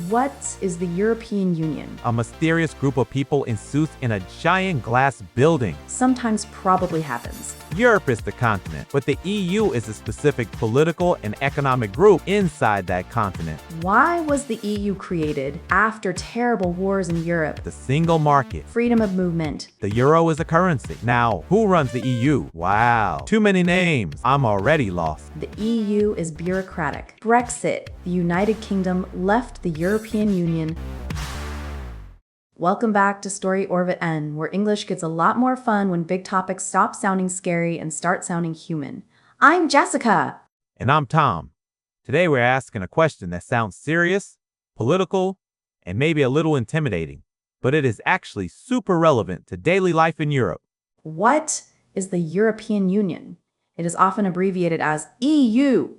What is the European Union? A mysterious group of people in suits in a giant glass building. Sometimes probably happens. Europe is the continent, but the EU is a specific political and economic group inside that continent. Why was the EU created after terrible wars in Europe? The single market. Freedom of movement. The euro is a currency. Now, who runs the EU? Wow, too many names. I'm already lost. The EU is bureaucratic. Brexit. The United Kingdom left the European Union. Welcome back to StoryOrbitEN, where English gets a lot more fun when big topics stop sounding scary and start sounding human. I'm Jessica. And I'm Tom. Today we're asking a question that sounds serious, political, and maybe a little intimidating, but it is actually super relevant to daily life in Europe. What is the European Union? It is often abbreviated as EU.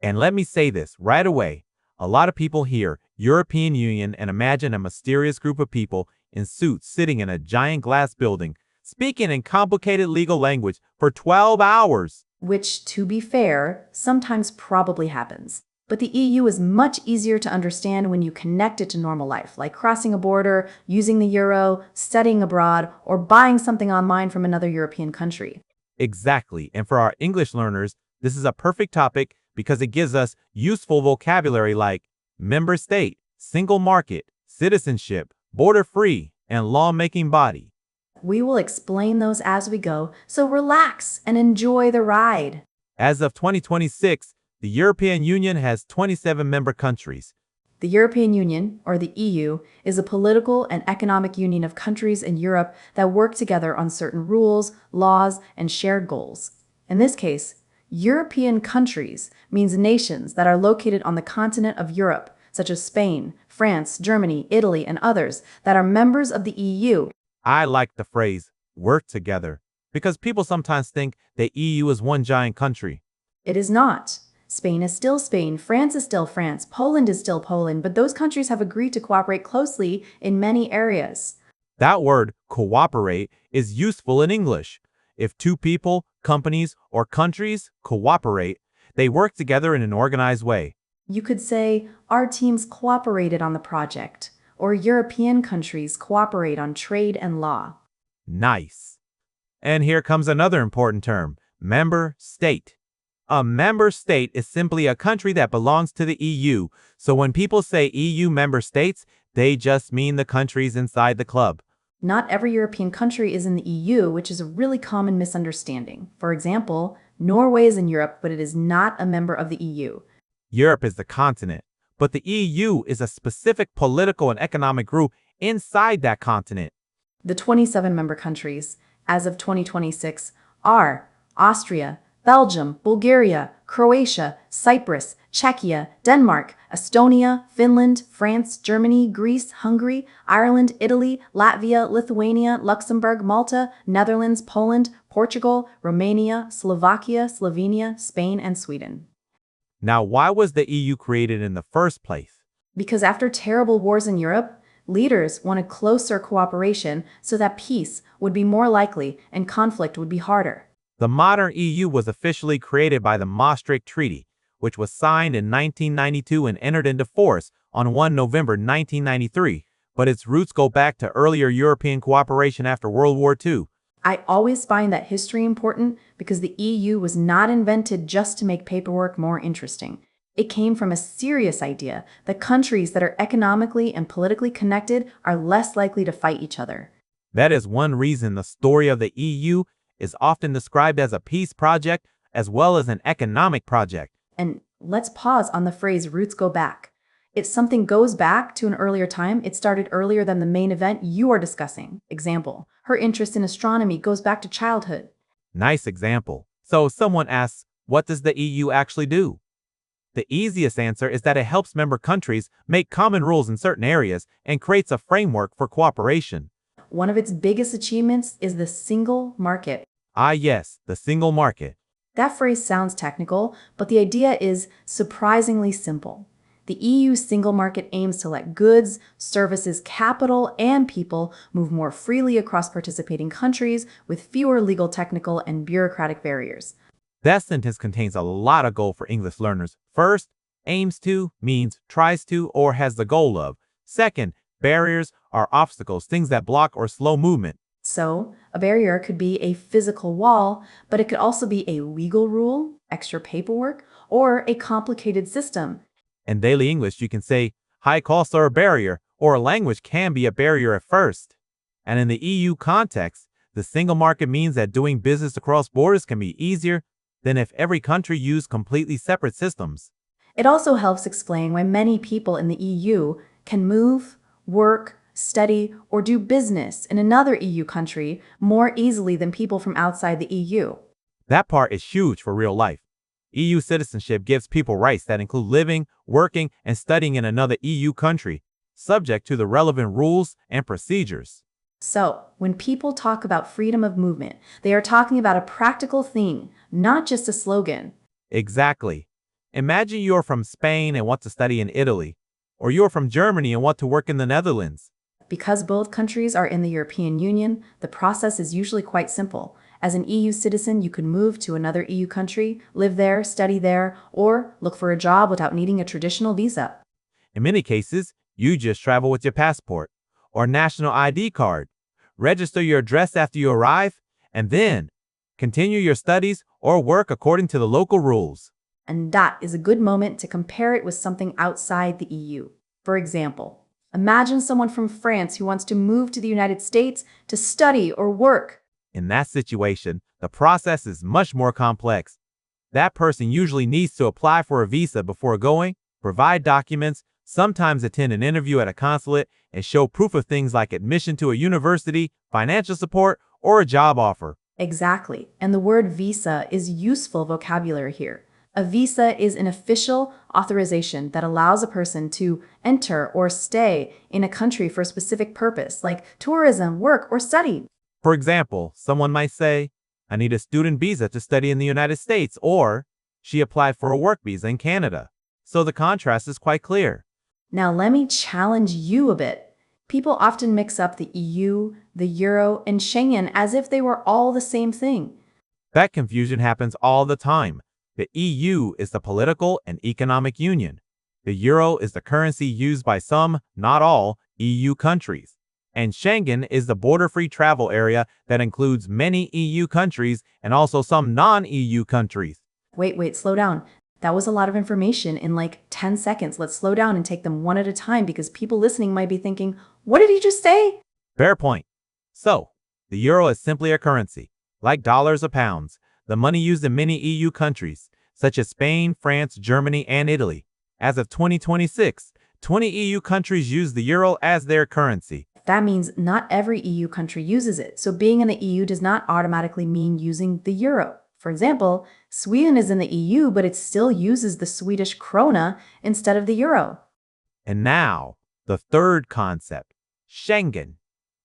And let me say this right away. A lot of people hear European Union and imagine a mysterious group of people in suits sitting in a giant glass building, speaking in complicated legal language for 12 hours. Which, to be fair, sometimes probably happens. But the EU is much easier to understand when you connect it to normal life, like crossing a border, using the euro, studying abroad, or buying something online from another European country. Exactly. And for our English learners, this is a perfect topic because it gives us useful vocabulary like member state, single market, citizenship, border-free, and law-making body. We will explain those as we go, so relax and enjoy the ride. As of 2026, the European Union has 27 member countries. The European Union, or the EU, is a political and economic union of countries in Europe that work together on certain rules, laws, and shared goals. In this case, European countries means nations that are located on the continent of Europe, such as Spain, France, Germany, Italy, and others that are members of the EU. I like the phrase, work together, because people sometimes think the EU is one giant country. It is not. Spain is still Spain, France is still France, Poland is still Poland, but those countries have agreed to cooperate closely in many areas. That word, cooperate, is useful in English. If two people, companies, or countries cooperate, they work together in an organized way. You could say, our teams cooperated on the project, or European countries cooperate on trade and law. Nice. And here comes another important term, member state. A member state is simply a country that belongs to the EU, so when people say EU member states, they just mean the countries inside the club. Not every European country is in the EU, which is a really common misunderstanding. For example, Norway is in Europe, but it is not a member of the EU. Europe is the continent, but the EU is a specific political and economic group inside that continent. The 27 member countries, as of 2026, are Austria, Belgium, Bulgaria, Croatia, Cyprus, Czechia, Denmark, Estonia, Finland, France, Germany, Greece, Hungary, Ireland, Italy, Latvia, Lithuania, Luxembourg, Malta, Netherlands, Poland, Portugal, Romania, Slovakia, Slovenia, Spain, and Sweden. Now, why was the EU created in the first place? Because after terrible wars in Europe, leaders wanted closer cooperation so that peace would be more likely and conflict would be harder. The modern EU was officially created by the Maastricht Treaty, which was signed in 1992 and entered into force on 1 November 1993, but its roots go back to earlier European cooperation after World War II. I always find that history important because the EU was not invented just to make paperwork more interesting. It came from a serious idea that countries that are economically and politically connected are less likely to fight each other. That is one reason the story of the EU is often described as a peace project as well as an economic project. And let's pause on the phrase roots go back. If something goes back to an earlier time, it started earlier than the main event you are discussing. Example, her interest in astronomy goes back to childhood. Nice example. So someone asks, what does the EU actually do? The easiest answer is that it helps member countries make common rules in certain areas and creates a framework for cooperation. One of its biggest achievements is the single market. Ah, yes, the single market. That phrase sounds technical, but the idea is surprisingly simple. The EU single market aims to let goods, services, capital, and people move more freely across participating countries with fewer legal, technical, and bureaucratic barriers. That sentence contains a lot of gold for English learners. First, Aims to means tries to or has the goal of. Second, barriers are obstacles, things that block or slow movement. So, a barrier could be a physical wall, but it could also be a legal rule, extra paperwork, or a complicated system. In daily English, you can say, high costs are a barrier, or a language can be a barrier at first. And in the EU context, the single market means that doing business across borders can be easier than if every country used completely separate systems. It also helps explain why many people in the EU can move, work, study, or do business in another EU country more easily than people from outside the EU. That part is huge for real life. EU citizenship gives people rights that include living, working, and studying in another EU country, subject to the relevant rules and procedures. So, when people talk about freedom of movement, they are talking about a practical thing, not just a slogan. Exactly. Imagine you're from Spain and want to study in Italy, or you're from Germany and want to work in the Netherlands. Because both countries are in the European Union, the process is usually quite simple. As an EU citizen, you can move to another EU country, live there, study there, or look for a job without needing a traditional visa. In many cases, you just travel with your passport or national ID card, register your address after you arrive, and then continue your studies or work according to the local rules. And that is a good moment to compare it with something outside the EU. For example, imagine someone from France who wants to move to the United States to study or work. In that situation, the process is much more complex. That person usually needs to apply for a visa before going, provide documents, sometimes attend an interview at a consulate, and show proof of things like admission to a university, financial support, or a job offer. Exactly. And the word visa is useful vocabulary here. A visa is an official authorization that allows a person to enter or stay in a country for a specific purpose, like tourism, work, or study. For example, someone might say, I need a student visa to study in the United States, or she applied for a work visa in Canada. So the contrast is quite clear. Now let me challenge you a bit. People often mix up the EU, the Euro, and Schengen as if they were all the same thing. That confusion happens all the time. The EU is the political and economic union. The euro is the currency used by some, not all, EU countries. And Schengen is the border-free travel area that includes many EU countries and also some non-EU countries. Wait, slow down. That was a lot of information in like 10 seconds. Let's slow down and take them one at a time because people listening might be thinking, what did he just say? Fair point. So, the euro is simply a currency, like dollars or pounds, the money used in many EU countries, such as Spain, France, Germany, and Italy. As of 2026, 20 EU countries use the euro as their currency. That means not every EU country uses it, so being in the EU does not automatically mean using the euro. For example, Sweden is in the EU, but it still uses the Swedish krona instead of the euro. And now, the third concept, Schengen.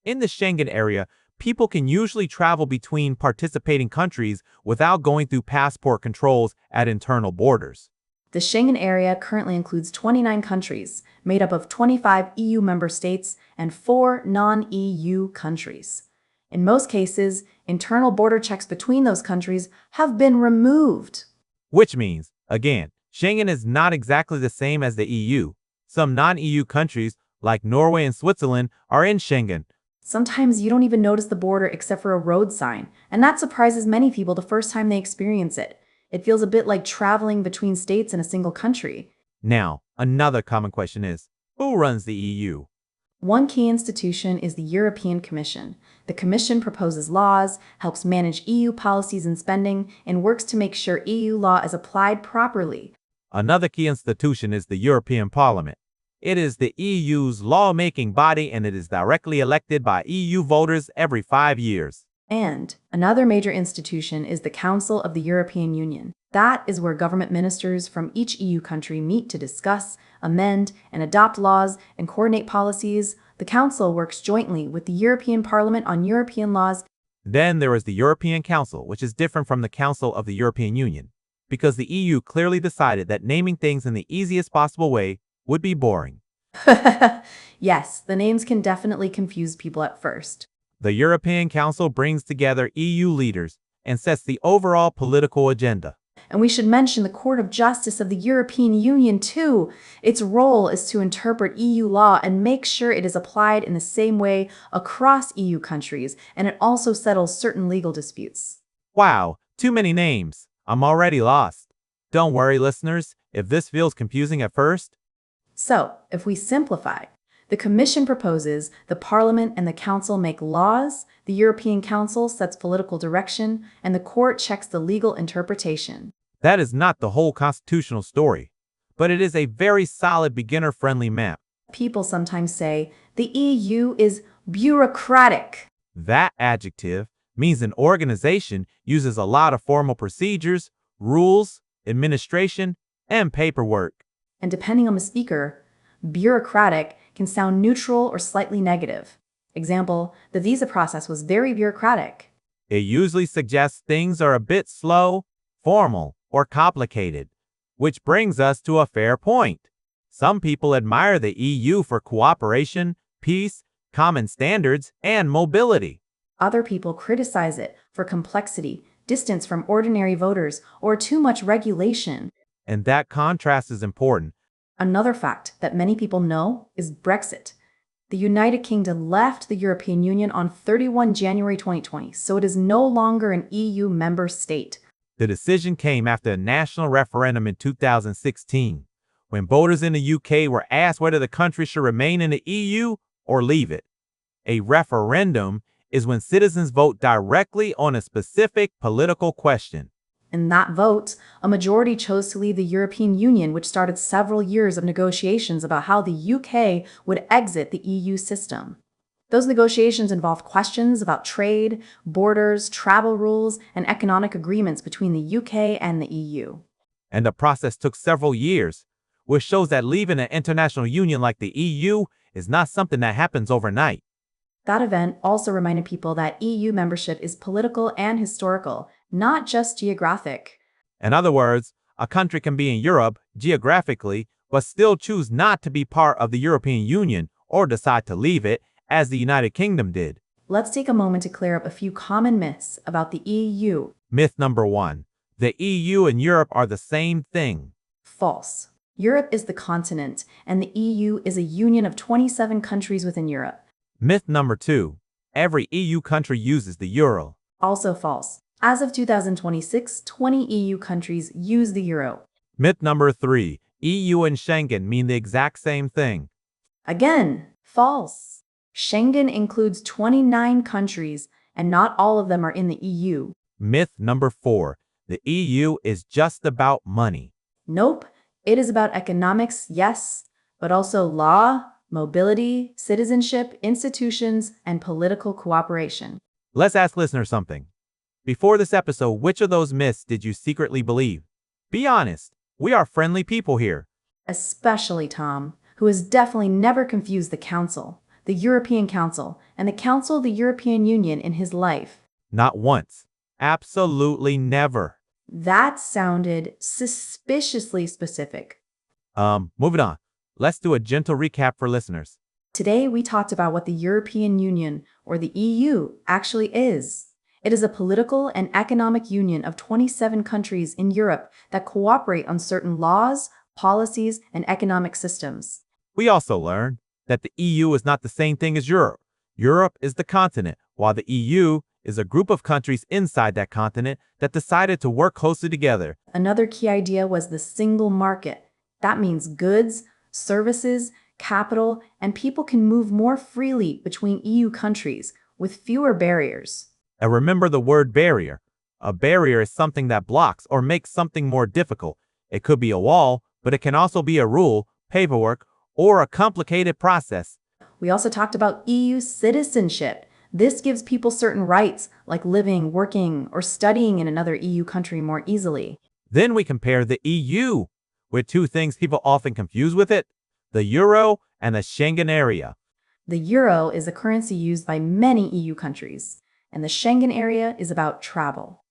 In the Schengen area, people can usually travel between participating countries without going through passport controls at internal borders. The Schengen area currently includes 29 countries, made up of 25 EU member states and 4 non-EU countries. In most cases, internal border checks between those countries have been removed. Which means, again, Schengen is not exactly the same as the EU. Some non-EU countries, like Norway and Switzerland, are in Schengen. Sometimes you don't even notice the border except for a road sign, and that surprises many people the first time they experience it. It feels a bit like traveling between states in a single country. Now, another common question is, who runs the EU? One key institution is the European Commission. The Commission proposes laws, helps manage EU policies and spending, and works to make sure EU law is applied properly. Another key institution is the European Parliament. It is the EU's lawmaking body and it is directly elected by EU voters every 5 years. And another major institution is the Council of the European Union. That is where government ministers from each EU country meet to discuss, amend, and adopt laws and coordinate policies. The Council works jointly with the European Parliament on European laws. Then there is the European Council, which is different from the Council of the European Union, because the EU clearly decided that naming things in the easiest possible way would be boring. Yes, the names can definitely confuse people at first. The European Council brings together EU leaders and sets the overall political agenda. And we should mention the Court of Justice of the European Union too. Its role is to interpret EU law and make sure it is applied in the same way across EU countries, and it also settles certain legal disputes. Wow, too many names. I'm already lost. Don't worry, listeners, if this feels confusing at first. So, if we simplify, the Commission proposes, the Parliament and the Council make laws, the European Council sets political direction, and the Court checks the legal interpretation. That is not the whole constitutional story, but it is a very solid beginner-friendly map. People sometimes say the EU is bureaucratic. That adjective means an organization uses a lot of formal procedures, rules, administration, and paperwork. And depending on the speaker, bureaucratic can sound neutral or slightly negative. Example, the visa process was very bureaucratic. It usually suggests things are a bit slow, formal, or complicated, which brings us to a fair point. Some people admire the EU for cooperation, peace, common standards, and mobility. Other people criticize it for complexity, distance from ordinary voters, or too much regulation. And that contrast is important. Another fact that many people know is Brexit. The United Kingdom left the European Union on 31 January 2020, so it is no longer an EU member state. The decision came after a national referendum in 2016, when voters in the UK were asked whether the country should remain in the EU or leave it. A referendum is when citizens vote directly on a specific political question. In that vote, a majority chose to leave the European Union, which started several years of negotiations about how the UK would exit the EU system. Those negotiations involved questions about trade, borders, travel rules, and economic agreements between the UK and the EU. And the process took several years, which shows that leaving an international union like the EU is not something that happens overnight. That event also reminded people that EU membership is political and historical, not just geographic. In other words, a country can be in Europe geographically, but still choose not to be part of the European Union or decide to leave it, as the United Kingdom did. Let's take a moment to clear up a few common myths about the EU. Myth number 1. The EU and Europe are the same thing. False. Europe is the continent, and the EU is a union of 27 countries within Europe. Myth number 2. Every EU country uses the euro. Also false. As of 2026, 20 EU countries use the euro. Myth number 3. EU and Schengen mean the exact same thing. Again, false. Schengen includes 29 countries, and not all of them are in the EU. Myth number 4. The EU is just about money. Nope. It is about economics, yes, but also law, mobility, citizenship, institutions, and political cooperation. Let's ask listeners something. Before this episode, which of those myths did you secretly believe? Be honest. We are friendly people here. Especially Tom, who has definitely never confused the Council, the European Council, and the Council of the European Union in his life. Not once. Absolutely never. That sounded suspiciously specific. Moving on. Let's do a gentle recap for listeners. Today, we talked about what the European Union, or the EU, actually is. It is a political and economic union of 27 countries in Europe that cooperate on certain laws, policies, and economic systems. We also learned that the EU is not the same thing as Europe. Europe is the continent, while the EU is a group of countries inside that continent that decided to work closely together. Another key idea was the single market. That means goods, services, capital, and people can move more freely between EU countries with fewer barriers. And remember the word barrier. A barrier is something that blocks or makes something more difficult. It could be a wall, but it can also be a rule, paperwork, or a complicated process. We also talked about EU citizenship. This gives people certain rights, like living, working, or studying in another EU country more easily. Then we compare the EU with two things people often confuse with it: the euro and the Schengen Area. The euro is a currency used by many EU countries, and the Schengen Area is about travel.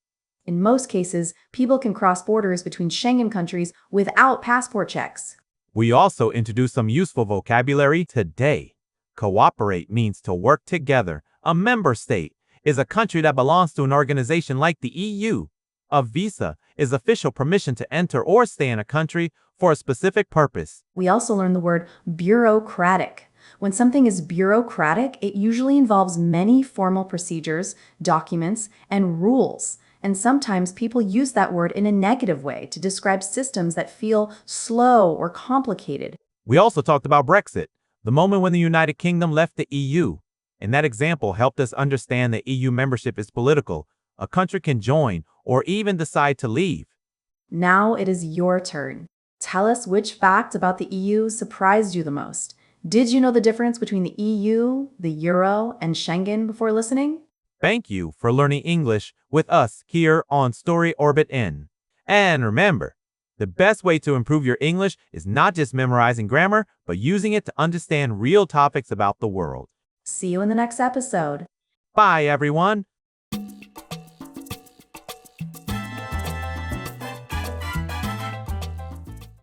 In most cases, people can cross borders between Schengen countries without passport checks. We also introduced some useful vocabulary today. Cooperate means to work together. A member state is a country that belongs to an organization like the EU. A visa is official permission to enter or stay in a country for a specific purpose. We also learn the word bureaucratic. When something is bureaucratic, it usually involves many formal procedures, documents, and rules. And sometimes people use that word in a negative way to describe systems that feel slow or complicated. We also talked about Brexit, the moment when the United Kingdom left the EU. And that example helped us understand that EU membership is political. A country can join or even decide to leave. Now it is your turn. Tell us which fact about the EU surprised you the most. Did you know the difference between the EU, the Euro, and Schengen before listening? Thank you for learning English with us here on StoryOrbitEN. And remember, the best way to improve your English is not just memorizing grammar, but using it to understand real topics about the world. See you in the next episode. Bye, everyone.